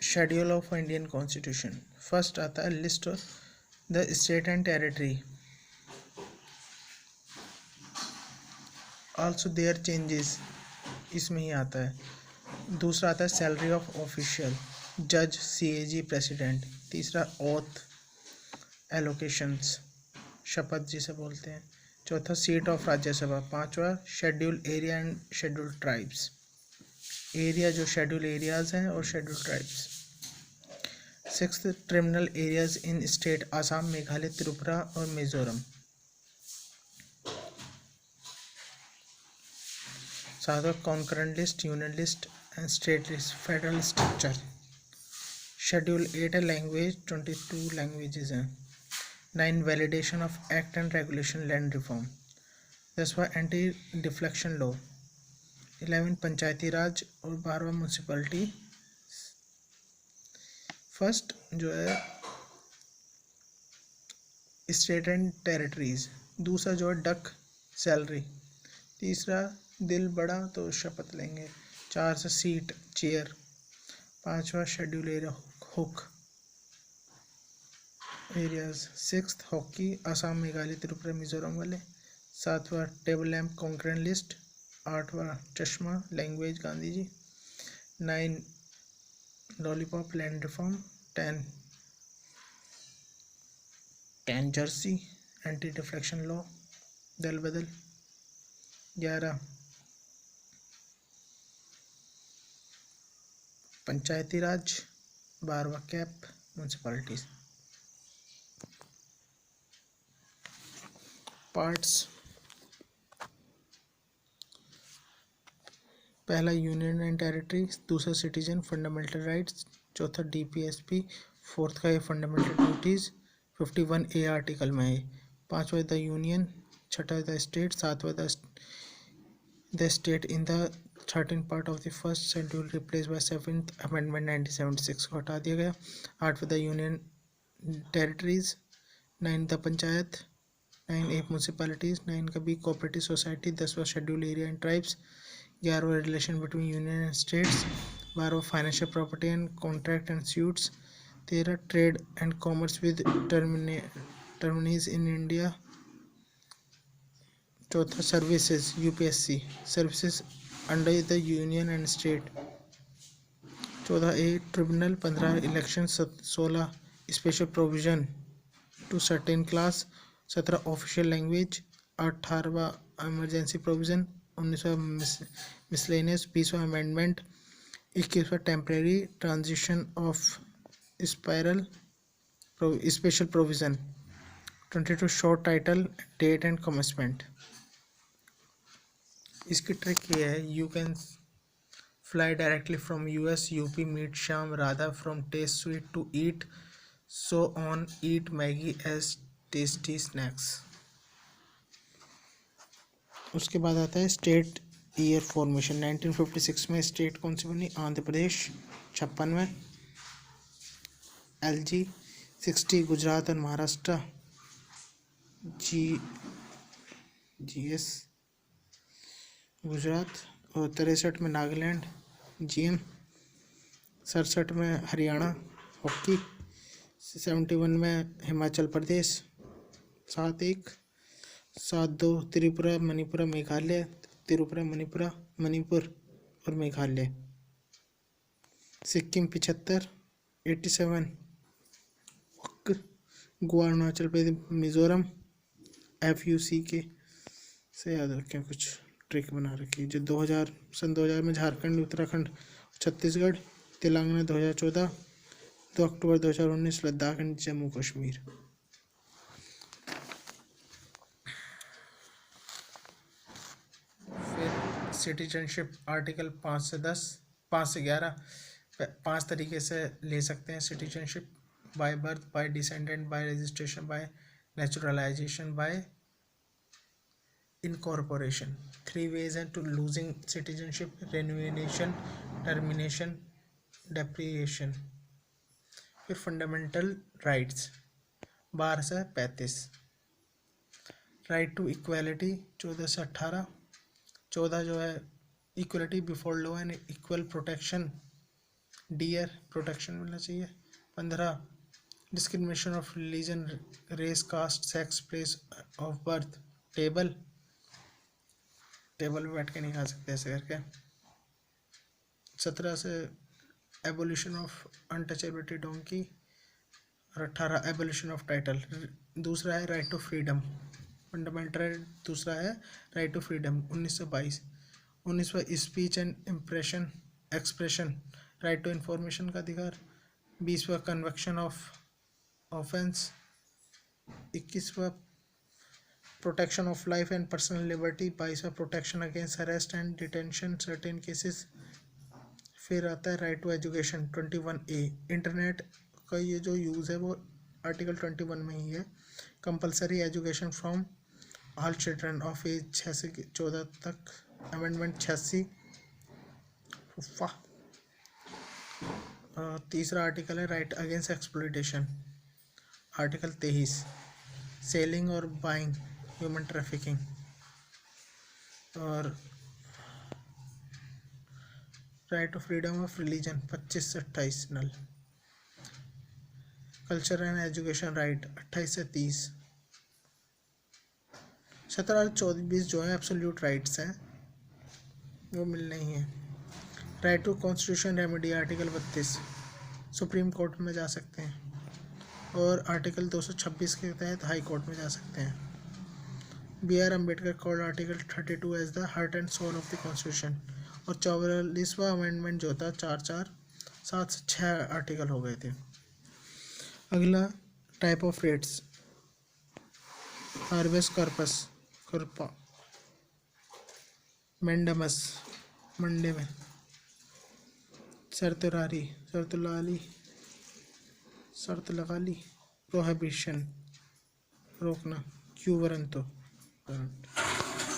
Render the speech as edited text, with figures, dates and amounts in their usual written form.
Schedule of Indian constitution. First आता है list of the state and territory, also their changes, इसमें ही आता है। दूसरा आता है सैलरी ऑफ ऑफिशियल, जज, सीएजी, प्रेसिडेंट। तीसरा ओथ एलोकेशंस, शपथ जिसे बोलते हैं। चौथा सीट ऑफ राज्यसभा। पांचवा schedule area and schedule tribes, area जो शेड्यूल एरियाज हैं और schedule tribes. Sixth tribunal areas in state Assam, Meghalaya, Tripura और मिजोरम। सातवां concurrent list, union list and state list, federal structure. Schedule 8 है लैंग्वेज, 22 लैंग्वेजेस हैं। 9 validation of act and regulation, land reform. 10वां anti deflection law. 11 Panchayati Raj और 12वां municipality. First जो है state and territories. दूसरा जो है डक सैलरी। तीसरा दिल बड़ा तो शपथ लेंगे। 4 से सीट चेयर। 5वां schedule area hook areas. 6th hockey Assam, Meghalaya, Tripura, Mizoram वाले। 7वां टेबल लैम्प कॉन्करेंट लिस्ट। 8वां चश्मा language Gandhi ji. 9 lollipop land reform. 10 jersey anti deflection law, दल बदल। 11 पंचायती राज। 12वां कैप म्यूनसिपैलिटीज। पार्ट्स। पहला यूनियन एंड टेरिटरी, दूसरा सिटीजन फंडामेंटल राइट्स, चौथा डीपीएसपी, फोर्थ का ये फंडामेंटल ड्यूटीज 51 ए आर्टिकल में है। 5वां द यूनियन, छठा द स्टेट, 7वां the state in the 13 part of the first schedule replace by 7th amendment 1976 को हटा दिया गया। 8वां the union territories. 9 the panchayat. 9 एक म्यूनसिपैलिटीज। 9 का बी कोऑपरेटिव सोसाइटी। 10वां शेड्यूल एरिया एंड ट्राइब्स। 11वां relation between union and states. 12वां financial property and contract and suits. 13 trade and commerce with टर्मिनीज in India. 14 services UPSC, services under the union and state. 14 A tribunal. 15 election. 16 special provision to certain class. 17 official language. 18वां emergency provision. 19वां miscellaneous. 20वां amendment. 21वां temporary transition of spiral special provision. 22 short title, date and commencement. इसकी trick ये है, you can fly directly from US, UP, meet Shyam Radha from taste sweet to eat so on, eat Maggi as tasty snacks. उसके बाद आता है state year formation. 1956 में state कौन सी बनी? आंध्र प्रदेश। 56 में एलजी। 60 गुजरात और महाराष्ट्र, जीएस गुजरात। और 63 में नागालैंड, जीएम। 67 में हरियाणा हॉकी। 71 में हिमाचल प्रदेश 7-1। 72 त्रिपुरा, मणिपुर, मेघालय, त्रिपुरा, मणिपुर और मेघालय। सिक्किम 75। 87 गोवा, अरुणाचल प्रदेश, मिजोरम। FUCK से याद रखें, कुछ ट्रिक बना रखी है। जो 2000 में झारखंड, उत्तराखंड, छत्तीसगढ़। तेलंगाना 2014। 2 अक्टूबर 2019 लद्दाख एंड जम्मू कश्मीर। फिर सिटीजनशिप आर्टिकल 5 से 10, 5 से 11। 5 तरीके से ले सकते हैं citizenship: by birth, by descendant, by registration, by naturalisation, by incorporation. 3 ways and to losing citizenship: renunciation, termination, deprivation. फिर फंडामेंटल राइट्स 12 से 35। राइट टू इक्वालिटी 14 से 18। 14 जो है equality before law and equal protection dear protection मिलना चाहिए। 15 discrimination of religion, race, caste, sex, place of birth, table table पे बैठ के नहीं खा सकते ऐसे करके। 17 से एबोल्यूशन ऑफ अनटचेबिलिटी डोंकी। और 18 एबोल्यूशन ऑफ टाइटल। दूसरा है right to freedom, fundamental right. दूसरा है राइट टू फ्रीडम 1922। 19वां speech and impression expression, right to information का अधिकार। 20वां कन्वेक्शन ऑफ ऑफेंस। 21वां protection of life and personal liberty. 22वां protection against arrest and detention certain cases. फिर आता है right to education 21A। Internet का ये जो यूज़ है वो आर्टिकल 21 में ही है। Compulsory education from all children of age 6 से 14 तक। अमेंडमेंट 86। तीसरा आर्टिकल है right against exploitation, article 23। Selling और बाइंग, ह्यूमन ट्रैफिकिंग। और right to freedom of religion 25 से 28 null. Culture and education right 28 से 30। 17 और 24 जो है एब्सोल्यूट राइट्स हैं, वो मिलने ही हैं। Right to constitution remedy article 32, supreme court में जा सकते हैं। और आर्टिकल 226 के तहत हाई कोर्ट में जा सकते हैं। B.R. Ambedkar called article 32 as the heart and soul of the constitution. और 44वां अमेंडमेंट जो था 7 से 6 आर्टिकल हो गए थे। अगला type of writs, habeas corpus, कर्पा, मेंडमस, मंडे में, सरतरारी, सरतलाली, सरतलगाली, प्रोहिबिशन, रोकना, क्यू वरंतो।